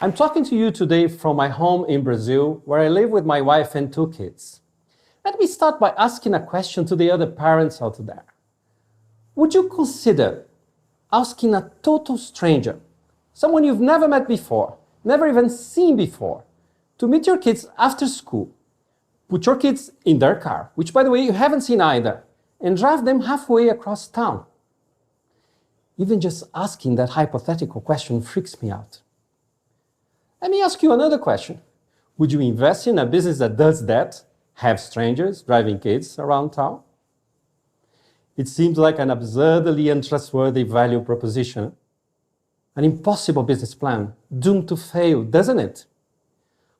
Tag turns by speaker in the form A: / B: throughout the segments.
A: I'm talking to you today from my home in Brazil, where I live with my wife and 2 kids. Let me start by asking a question to the other parents out there. Would you consider asking a total stranger, someone you've never met before, never even seen before, to meet your kids after school, put your kids in their car, which by the way you haven't seen either, and drive them halfway across town? Even just asking that hypothetical question freaks me out. Let me ask you another question. Would you invest in a business that does that? Have strangers driving kids around town? It seems like an absurdly untrustworthy value proposition. An impossible business plan, doomed to fail, doesn't it?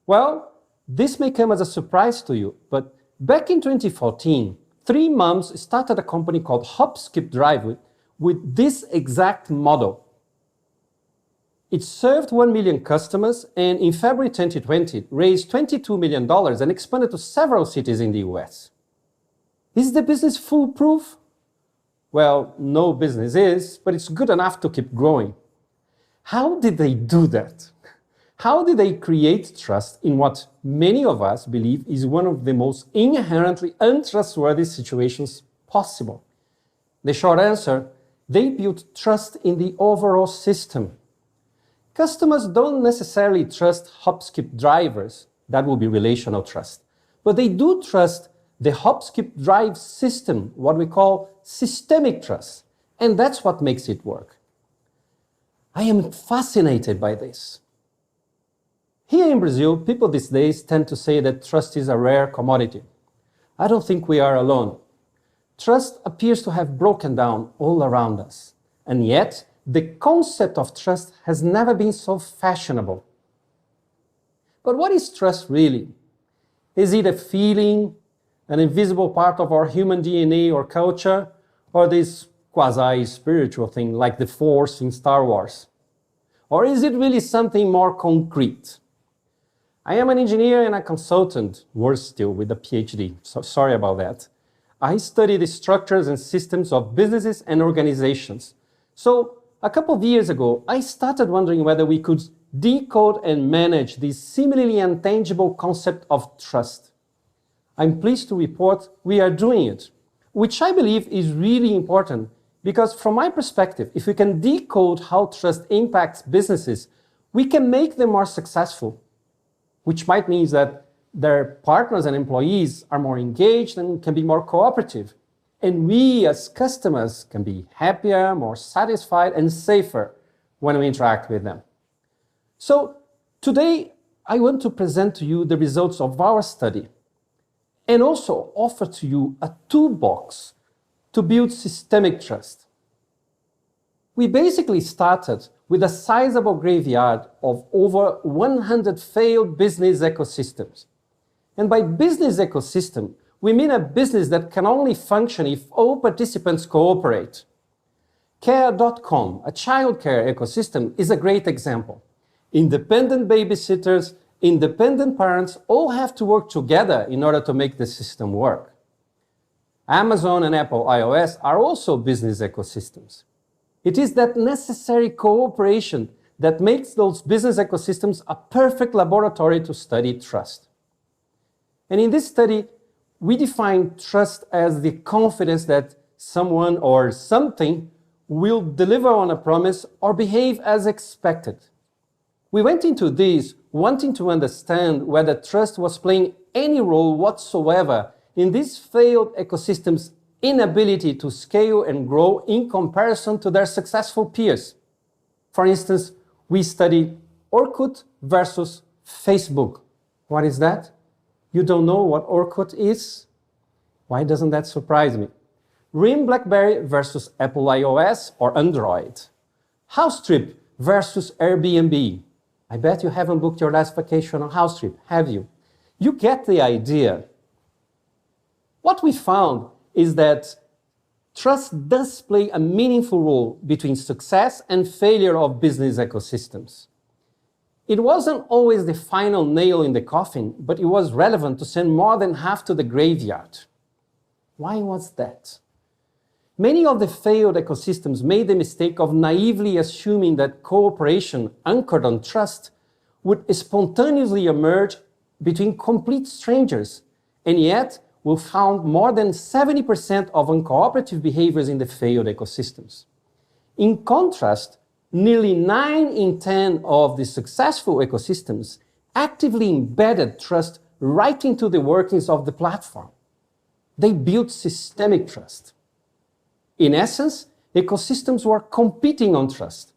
A: Well, this may come as a surprise to you, but back in 2014, 3 moms started a company called Hop Skip Drive with this exact model. It served 1 million customers and in February 2020 raised $22 million and expanded to several cities in the US. Is the business foolproof? Well, no business is, but it's good enough to keep growing. How did they do that? How did they create trust in what many of us believe is one of the most inherently untrustworthy situations possible? The short answer, they built trust in the overall system. Customers don't necessarily trust Hop-Skip drivers, that will be relational trust, but they do trust the Hop-Skip Drive system, what we call systemic trust, and that's what makes it work. I am fascinated by this. Here in Brazil, people these days tend to say that trust is a rare commodity. I don't think we are alone. Trust appears to have broken down all around us, and yet the concept of trust has never been so fashionable. But what is trust really? Is it a feeling, an invisible part of our human DNA or culture, or this quasi-spiritual thing like the Force in Star Wars? Or is it really something more concrete? I am an engineer and a consultant, worse still, with a PhD, so sorry about that. I study the structures and systems of businesses and organizations. So, a couple of years ago, I started wondering whether we could decode and manage this seemingly intangible concept of trust. I'm pleased to report we are doing it, which I believe is really important because from my perspective, if we can decode how trust impacts businesses, we can make them more successful, which might mean that their partners and employees are more engaged and can be more cooperative. And we as customers can be happier, more satisfied, and safer when we interact with them. So today, I want to present to you the results of our study and also offer to you a toolbox to build systemic trust. We basically started with a sizable graveyard of over 100 failed business ecosystems. And by business ecosystem, we mean a business that can only function if all participants cooperate. Care.com, a childcare ecosystem, is a great example. Independent babysitters, independent parents all have to work together in order to make the system work. Amazon and Apple iOS are also business ecosystems. It is that necessary cooperation that makes those business ecosystems a perfect laboratory to study trust. And in this study, we define trust as the confidence that someone or something will deliver on a promise or behave as expected. We went into this wanting to understand whether trust was playing any role whatsoever in these failed ecosystems' inability to scale and grow in comparison to their successful peers. For instance, we studied Orkut versus Facebook. What is that? You don't know what Orkut is? Why doesn't that surprise me? RIM BlackBerry versus Apple iOS or Android. HouseTrip versus Airbnb. I bet you haven't booked your last vacation on HouseTrip, have you? You get the idea. What we found is that trust does play a meaningful role between success and failure of business ecosystems. It wasn't always the final nail in the coffin, but it was relevant to send more than half to the graveyard. Why was that? Many of the failed ecosystems made the mistake of naively assuming that cooperation anchored on trust would spontaneously emerge between complete strangers, and yet we found more than 70% of uncooperative behaviors in the failed ecosystems. In contrast, nearly 9 in 10 of the successful ecosystems actively embedded trust right into the workings of the platform. They built systemic trust. In essence, ecosystems were competing on trust.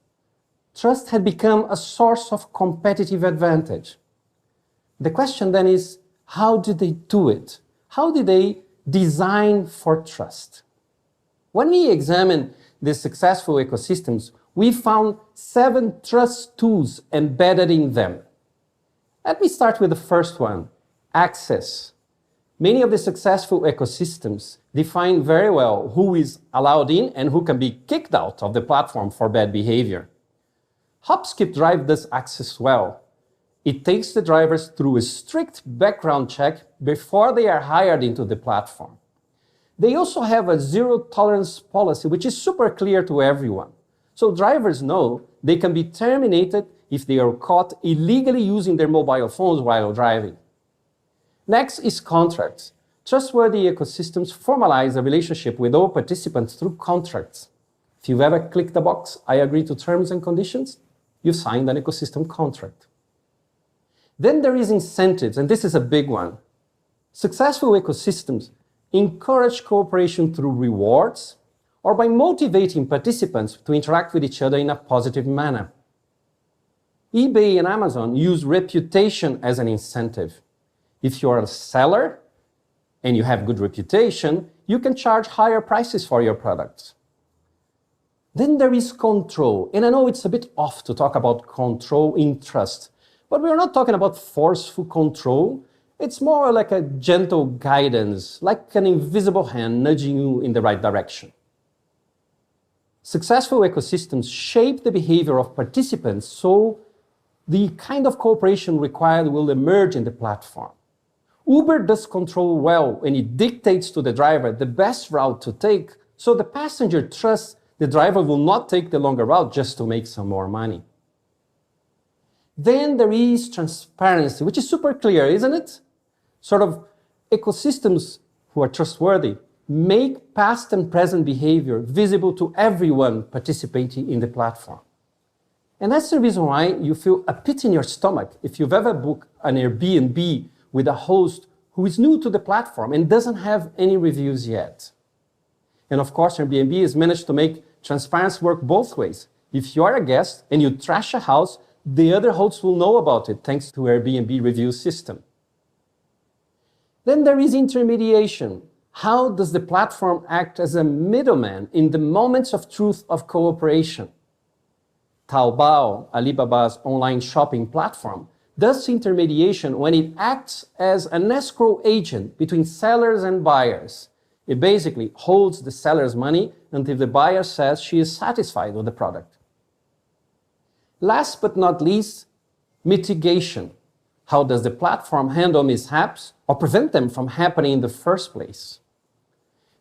A: Trust had become a source of competitive advantage. The question then is, how did they do it? How did they design for trust? When we examine the successful ecosystems, we found 7 trust tools embedded in them. Let me start with the first one, access. Many of the successful ecosystems define very well who is allowed in and who can be kicked out of the platform for bad behavior. HopSkip Drive does access well. It takes the drivers through a strict background check before they are hired into the platform. They also have a zero-tolerance policy, which is super clear to everyone. So drivers know they can be terminated if they are caught illegally using their mobile phones while driving. Next is contracts. Trustworthy ecosystems formalize a relationship with all participants through contracts. If you've ever clicked the box, I agree to terms and conditions, you've signed an ecosystem contract. Then there is incentives, and this is a big one. Successful ecosystems encourage cooperation through rewards or by motivating participants to interact with each other in a positive manner. eBay and Amazon use reputation as an incentive. If you're a seller and you have good reputation, you can charge higher prices for your products. Then there is control, and I know it's a bit off to talk about control in trust, but we're not talking about forceful control. It's more like a gentle guidance, like an invisible hand nudging you in the right direction. Successful ecosystems shape the behavior of participants so the kind of cooperation required will emerge in the platform. Uber does control well and it dictates to the driver the best route to take, so the passenger trusts the driver will not take the longer route just to make some more money. Then there is transparency, which is super clear, isn't it? Sort of ecosystems who are trustworthy make past and present behavior visible to everyone participating in the platform. And that's the reason why you feel a pit in your stomach if you've ever booked an Airbnb with a host who is new to the platform and doesn't have any reviews yet. And of course, Airbnb has managed to make transparency work both ways. If you are a guest and you trash a house, the other hosts will know about it thanks to Airbnb review system. Then there is intermediation. How does the platform act as a middleman in the moments of truth of cooperation? Taobao, Alibaba's online shopping platform, does intermediation when it acts as an escrow agent between sellers and buyers. It basically holds the seller's money until the buyer says she is satisfied with the product. Last but not least, mitigation. How does the platform handle mishaps or prevent them from happening in the first place?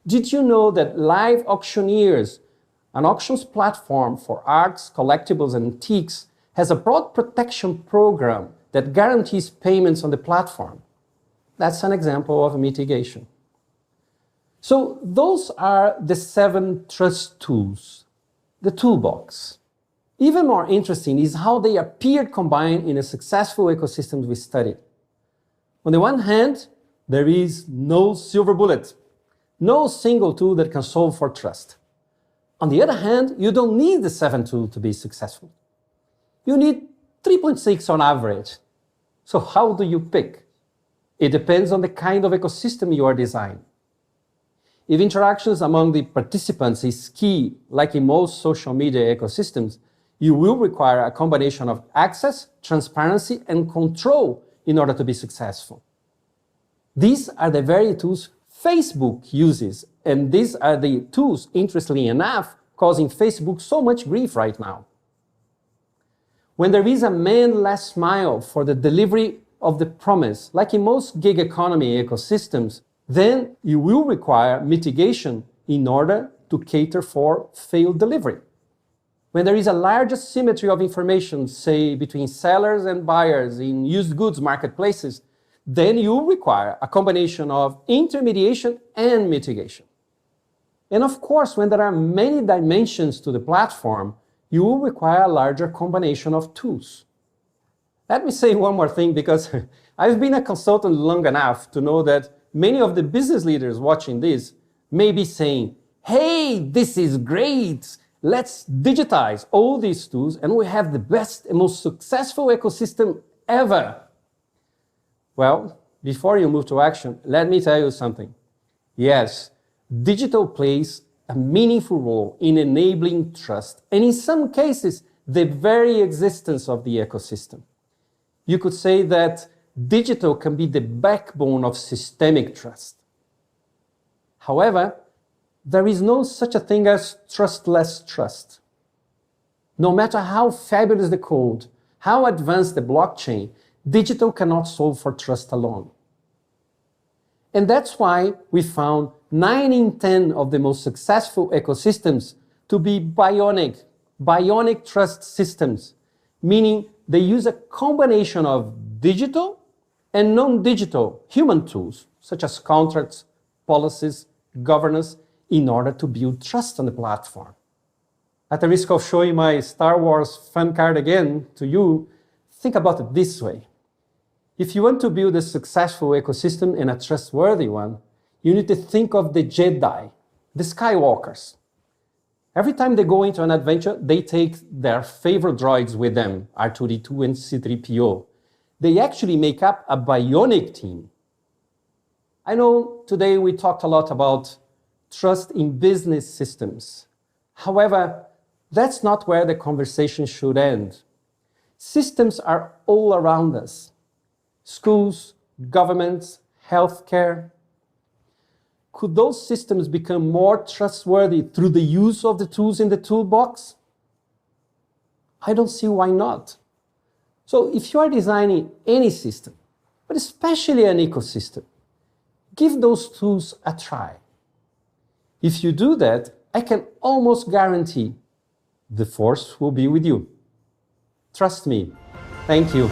A: Did you know that Live Auctioneers, an auctions platform for arts, collectibles, and antiques, has a broad protection program that guarantees payments on the platform? That's an example of a mitigation. So those are the 7 trust tools, the toolbox. Even more interesting is how they appeared combined in a successful ecosystem we studied. On the one hand, there is no silver bullet, no single tool that can solve for trust. On the other hand, you don't need the 7 tools to be successful. You need 3.6 on average. So how do you pick? It depends on the kind of ecosystem you are designing. If interactions among the participants is key, like in most social media ecosystems, you will require a combination of access, transparency, and control in order to be successful. These are the very tools Facebook uses, and these are the tools, interestingly enough, causing Facebook so much grief right now. When there is a man last mile for the delivery of the promise, like in most gig economy ecosystems, then you will require mitigation in order to cater for failed delivery. when there is a large asymmetry of information, say between sellers and buyers in used goods marketplaces, then you require a combination of intermediation and mitigation. And of course, when there are many dimensions to the platform, you will require a larger combination of tools. Let me say one more thing, because I've been a consultant long enough to know that many of the business leaders watching this may be saying, hey, this is great. Let's digitize all these tools and we have the best and most successful ecosystem ever. Well, before you move to action, let me tell you something. Yes, digital plays a meaningful role in enabling trust, and in some cases, the very existence of the ecosystem. You could say that digital can be the backbone of systemic trust. However, there is no such a thing as trustless trust. No matter how fabulous the code, how advanced the blockchain, digital cannot solve for trust alone. And that's why we found 9 in 10 of the most successful ecosystems to be bionic trust systems, meaning they use a combination of digital and non-digital human tools, such as contracts, policies, governance, in order to build trust on the platform. At the risk of showing my Star Wars fan card again to you, think about it this way. If you want to build a successful ecosystem and a trustworthy one, you need to think of the Jedi, the Skywalkers. Every time they go into an adventure, they take their favorite droids with them, R2-D2 and C-3PO. They actually make up a bionic team. I know today we talked a lot about trust in business systems. However, that's not where the conversation should end. Systems are all around us. Schools, governments, healthcare. Could those systems become more trustworthy through the use of the tools in the toolbox? I don't see why not. So if you are designing any system, but especially an ecosystem, give those tools a try. If you do that, I can almost guarantee the force will be with you. Trust me. Thank you.